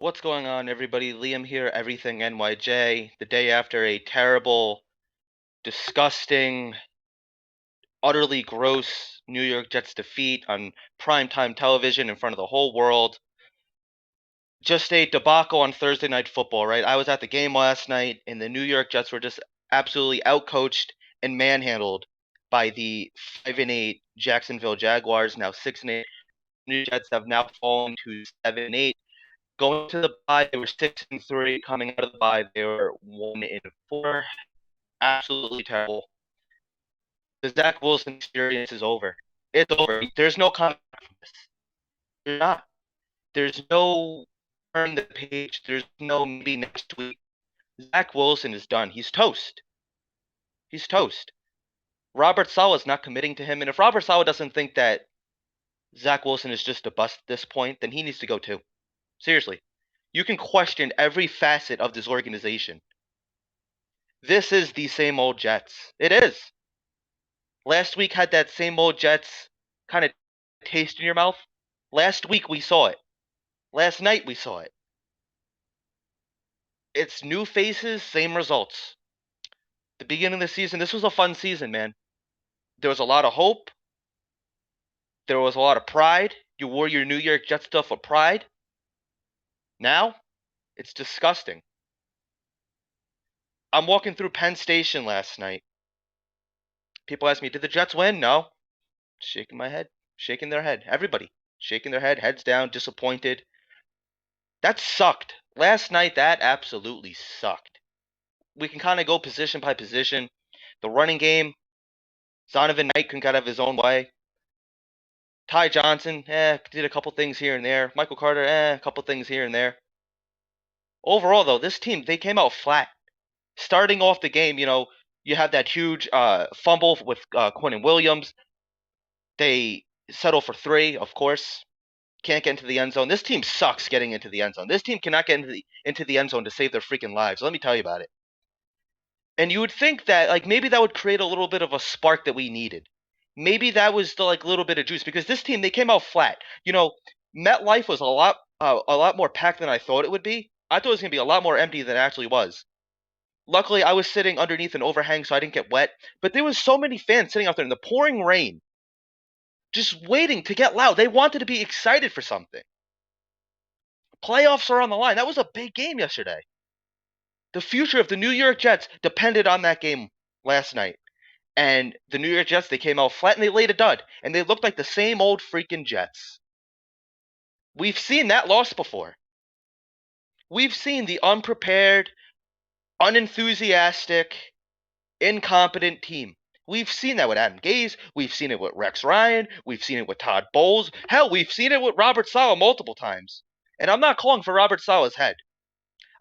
What's going on, everybody? Liam here, Everything NYJ. The day after a terrible, disgusting, utterly gross New York Jets defeat on primetime television in front of the whole world. Just a debacle on Thursday Night Football, right? I was at the game last night, and the New York Jets were just absolutely outcoached and manhandled by the 5-8 Jacksonville Jaguars, now 6-8. New Jets have now fallen to 7-8. Going to the bye, they were 6-3. Coming out of the bye, they were 1-4. Absolutely terrible. The Zach Wilson experience is over. It's over. There's no coming back from this. There's not. There's no turning the page. There's no maybe next week. Zach Wilson is done. He's toast. He's toast. Robert Saleh's not committing to him, and if Robert Saleh doesn't think that Zach Wilson is just a bust at this point, then he needs to go too. Seriously. You can question every facet of this organization. This is the same old Jets. It is. Last week had that same old Jets kind of taste in your mouth. Last week we saw it. Last night we saw it. It's new faces, same results. The beginning of the season, this was a fun season, man. There was a lot of hope. There was a lot of pride. You wore your New York Jets stuff with pride. Now, it's disgusting. I'm walking through Penn Station last night. People ask me, did the Jets win? No. Shaking my head. Shaking their head. Everybody. Shaking their head, heads down, disappointed. That sucked. Last night, that absolutely sucked. We can kind of go position by position. The running game, Zonovan Knight couldn't get out of his own way. Ty Johnson, did a couple things here and there. Michael Carter, a couple things here and there. Overall, though, this team, they came out flat. Starting off the game, you have that huge fumble with Quinnen Williams. They settle for 3, of course. Can't get into the end zone. This team sucks getting into the end zone. This team cannot get into the end zone to save their freaking lives. Let me tell you about it. And you would think that maybe that would create a little bit of a spark that we needed. Maybe that was the little bit of juice because this team, they came out flat. MetLife was a lot more packed than I thought it would be. I thought it was gonna be a lot more empty than it actually was. Luckily, I was sitting underneath an overhang, so I didn't get wet. But there was so many fans sitting out there in the pouring rain, just waiting to get loud. They wanted to be excited for something. Playoffs are on the line. That was a big game yesterday. The future of the New York Jets depended on that game last night. And the New York Jets, they came out flat and they laid a dud. And they looked like the same old freaking Jets. We've seen that loss before. We've seen the unprepared, unenthusiastic, incompetent team. We've seen that with Adam Gase. We've seen it with Rex Ryan. We've seen it with Todd Bowles. Hell, we've seen it with Robert Saleh multiple times. And I'm not calling for Robert Saleh's head.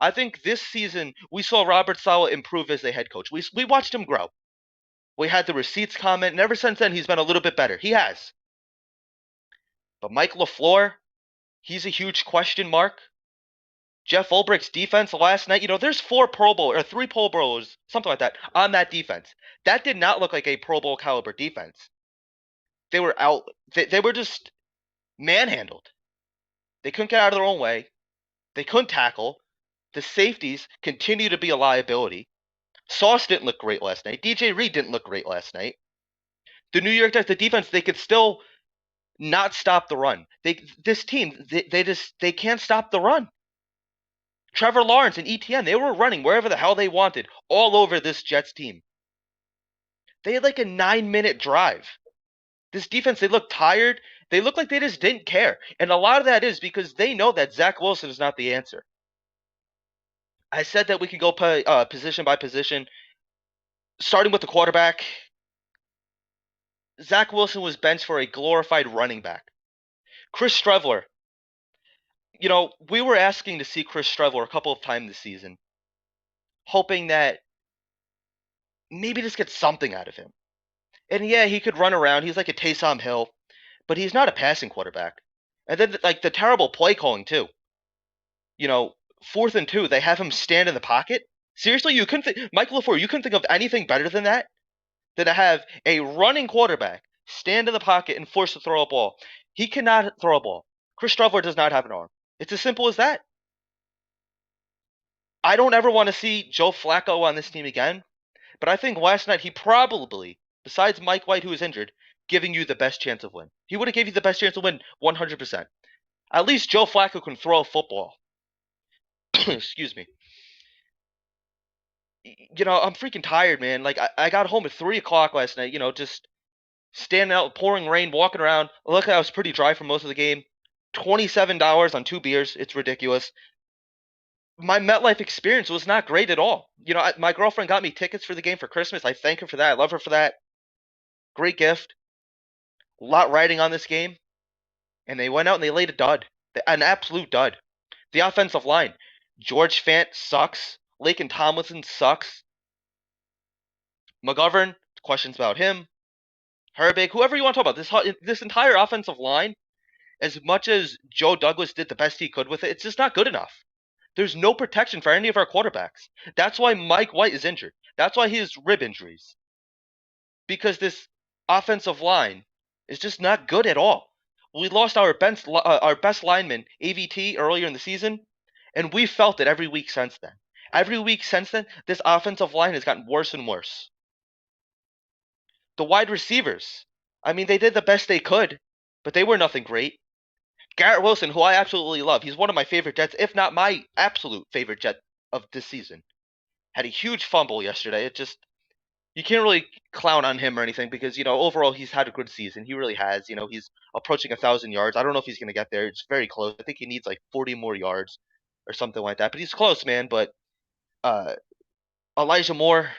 I think this season we saw Robert Saleh improve as a head coach. We watched him grow. We had the receipts comment, and ever since then he's been a little bit better. He has. But Mike LaFleur, he's a huge question mark. Jeff Ulbricht's defense last night, there's 4 Pro Bowl or 3 Pro Bowlers, something like that, on that defense. That did not look like a Pro Bowl caliber defense. They were out. They were just manhandled. They couldn't get out of their own way. They couldn't tackle. The safeties continue to be a liability. Sauce didn't look great last night. DJ Reed didn't look great last night. The New York Jets, the defense, they could still not stop the run. This team, they can't stop the run. Trevor Lawrence and ETN, they were running wherever the hell they wanted, all over this Jets team. They had a 9-minute drive. This defense, they look tired. They look like they just didn't care. And a lot of that is because they know that Zach Wilson is not the answer. I said that we could go position by position. Starting with the quarterback, Zach Wilson was benched for a glorified running back. Chris Streveler, we were asking to see Chris Streveler a couple of times this season, hoping that maybe just get something out of him. And yeah, he could run around. He's like a Taysom Hill, but he's not a passing quarterback. And then the terrible play calling too. 4th and 2, they have him stand in the pocket. Seriously, you couldn't Mike LaFleur, you couldn't think of anything better than that? Than to have a running quarterback stand in the pocket and force to throw a ball. He cannot throw a ball. Chris Streveler does not have an arm. It's as simple as that. I don't ever want to see Joe Flacco on this team again, but I think last night he probably, besides Mike White who was injured, giving you the best chance of win. He would have gave you the best chance to win 100%. At least Joe Flacco can throw a football. Excuse me. I'm freaking tired, man. Like I got home at 3 o'clock last night. Just standing out, pouring rain, walking around. Luckily, I was pretty dry for most of the game. $27 on 2 beers. It's ridiculous. My MetLife experience was not great at all. My girlfriend got me tickets for the game for Christmas. I thank her for that. I love her for that. Great gift. A lot riding on this game. And they went out and they laid a dud. An absolute dud. The offensive line. George Fant sucks. Laken Tomlinson sucks. McGovern, questions about him. Herbig, whoever you want to talk about. This entire offensive line, as much as Joe Douglas did the best he could with it, it's just not good enough. There's no protection for any of our quarterbacks. That's why Mike White is injured. That's why he has rib injuries. Because this offensive line is just not good at all. We lost our best lineman, AVT, earlier in the season, and we felt it every week since then. Every week since then, this offensive line has gotten worse and worse. The wide receivers, I mean, they did the best they could, but they were nothing great. Garrett Wilson, who I absolutely love, he's one of my favorite Jets, if not my absolute favorite Jet of this season. Had a huge fumble yesterday. You can't really clown on him or anything because, overall he's had a good season. He really has. He's approaching 1,000 yards. I don't know if he's going to get there. It's very close. I think he needs like 40 more yards or something like that. But he's close, man. But uh, Elijah Moore,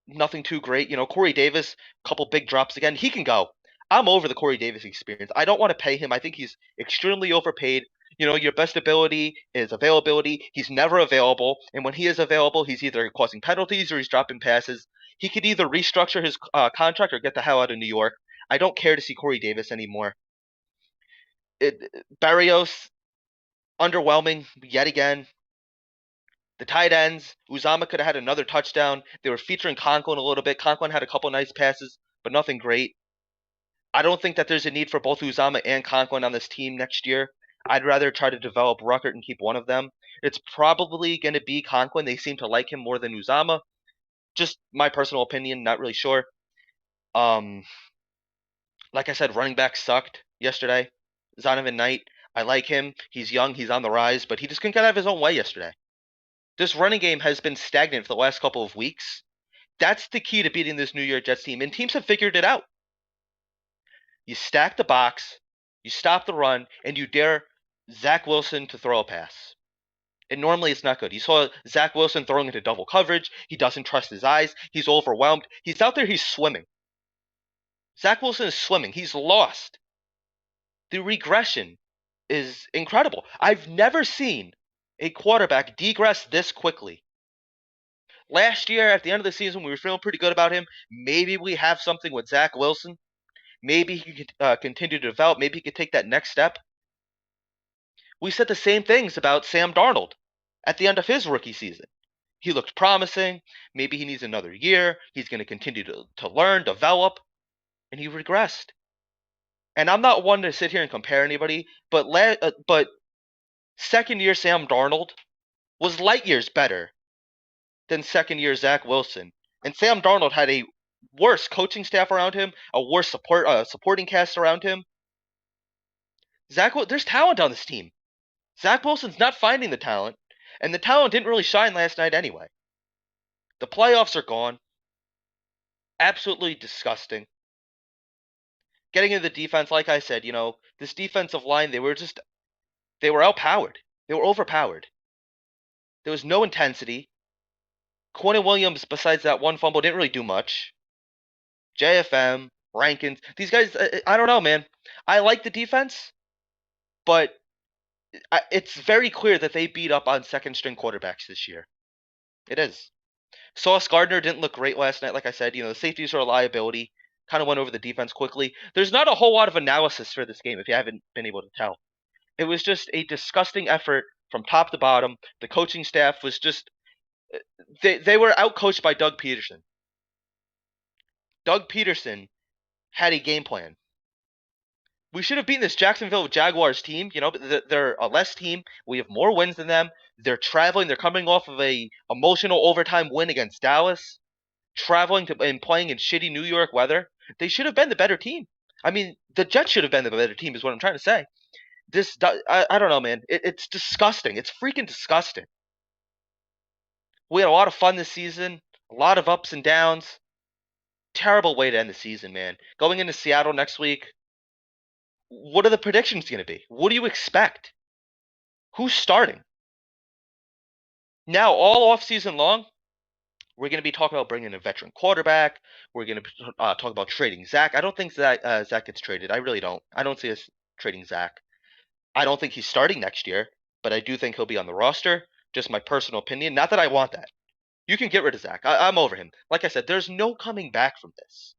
nothing too great. Corey Davis, a couple big drops again. He can go. I'm over the Corey Davis experience. I don't want to pay him. I think he's extremely overpaid. Your best ability is availability. He's never available. And when he is available, he's either causing penalties or he's dropping passes. He could either restructure his contract or get the hell out of New York. I don't care to see Corey Davis anymore. Barrios, underwhelming yet again. The tight ends, Uzama could have had another touchdown. They were featuring Conklin a little bit. Conklin had a couple nice passes, but nothing great. I don't think that there's a need for both Uzama and Conklin on this team next year. I'd rather try to develop Ruckert and keep one of them. It's probably going to be Conklin. They seem to like him more than Uzama. Just my personal opinion, not really sure. Like I said, running back sucked yesterday. Zonovan Knight, I like him. He's young, he's on the rise, but he just couldn't get out of his own way yesterday. This running game has been stagnant for the last couple of weeks. That's the key to beating this New York Jets team, and teams have figured it out. You stack the box, you stop the run, and you dare Zach Wilson to throw a pass. And normally it's not good. You saw Zach Wilson throwing into double coverage. He doesn't trust his eyes. He's overwhelmed. He's out there, he's swimming. Zach Wilson is swimming. He's lost. The regression is incredible. I've never seen a quarterback degress this quickly. Last year, at the end of the season, we were feeling pretty good about him. Maybe we have something with Zach Wilson. Maybe he could continue to develop. Maybe he could take that next step. We said the same things about Sam Darnold at the end of his rookie season. He looked promising. Maybe he needs another year. He's going to continue to learn, develop, and he regressed. And I'm not one to sit here and compare anybody, but second year Sam Darnold was light years better than second year Zach Wilson. And Sam Darnold had a worse coaching staff around him, a worse supporting cast around him. There's talent on this team. Zach Wilson's not finding the talent, and the talent didn't really shine last night anyway. The playoffs are gone. Absolutely disgusting. Getting into the defense, like I said, this defensive line, they were outpowered. They were overpowered. There was no intensity. Quentin Williams, besides that one fumble, didn't really do much. JFM, Rankins, these guys, I don't know, man. I like the defense, but it's very clear that they beat up on second-string quarterbacks this year. It is. Sauce Gardner didn't look great last night, like I said. The safeties are a liability. Kind of went over the defense quickly. There's not a whole lot of analysis for this game, if you haven't been able to tell. It was just a disgusting effort from top to bottom. The coaching staff was just they were outcoached by Doug Peterson. Doug Peterson had a game plan. We should have beaten this Jacksonville Jaguars team. You know, they're a less team. We have more wins than them. They're traveling. They're coming off of a emotional overtime win against Dallas, traveling to and playing in shitty New York weather. They should have been the better team. I mean, the Jets should have been the better team, is what I'm trying to say. I don't know, man. It's disgusting. It's freaking disgusting. We had a lot of fun this season, a lot of ups and downs. Terrible way to end the season, man. Going into Seattle next week, what are the predictions going to be? What do you expect? Who's starting? Now, all off season long, we're going to be talking about bringing a veteran quarterback. We're going to talk about trading Zach. I don't think Zach gets traded. I really don't. I don't see us trading Zach. I don't think he's starting next year, but I do think he'll be on the roster. Just my personal opinion. Not that I want that. You can get rid of Zach. I'm over him. Like I said, there's no coming back from this.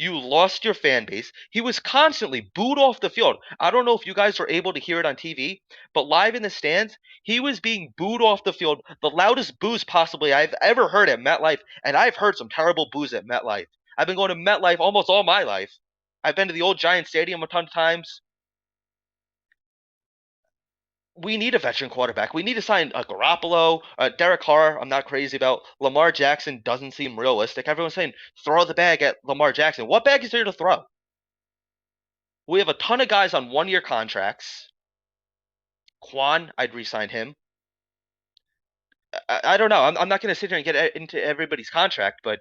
You lost your fan base. He was constantly booed off the field. I don't know if you guys were able to hear it on TV, but live in the stands, he was being booed off the field. The loudest boos possibly I've ever heard at MetLife, and I've heard some terrible boos at MetLife. I've been going to MetLife almost all my life. I've been to the old Giant Stadium a ton of times. We need a veteran quarterback. We need to sign a Garoppolo, Derek Carr. I'm not crazy about. Lamar Jackson doesn't seem realistic. Everyone's saying throw the bag at Lamar Jackson. What bag is there to throw? We have a ton of guys on one-year contracts. Quan, I'd re-sign him. I don't know. I'm not going to sit here and get into everybody's contract, but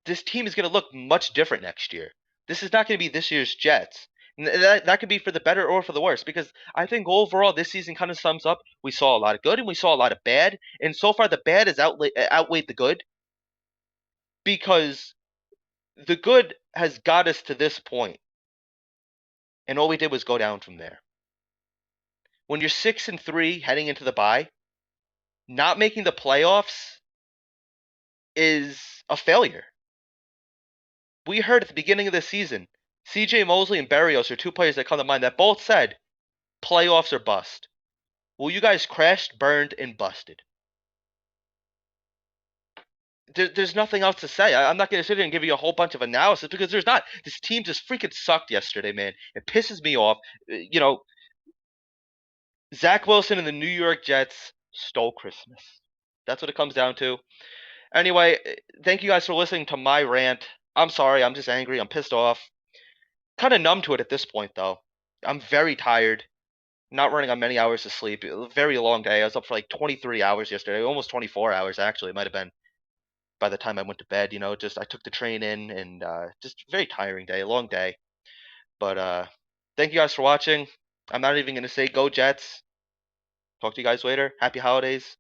this team is going to look much different next year. This is not going to be this year's Jets. That could be for the better or for the worse, because I think overall this season kind of sums up. We saw a lot of good and we saw a lot of bad, and so far the bad has outweighed the good, because the good has got us to this point, and all we did was go down from there. When you're 6-3 heading into the bye, not making the playoffs is a failure. We heard at the beginning of the season, CJ Mosley and Berrios are two players that come to mind that both said playoffs are bust. Well, you guys crashed, burned, and busted. There's nothing else to say. I'm not going to sit here and give you a whole bunch of analysis, because there's not. This team just freaking sucked yesterday, man. It pisses me off. You know, Zach Wilson and the New York Jets stole Christmas. That's what it comes down to. Anyway, thank you guys for listening to my rant. I'm sorry. I'm just angry. I'm pissed off. Kind of numb to it at this point, though. I'm very tired. Not running on many hours of sleep. A very long day. I was up for like 23 hours yesterday. Almost 24 hours, actually. It might have been by the time I went to bed. You know, just I took the train in, and just very tiring day. A long day. But thank you guys for watching. I'm not even going to say go Jets. Talk to you guys later. Happy holidays.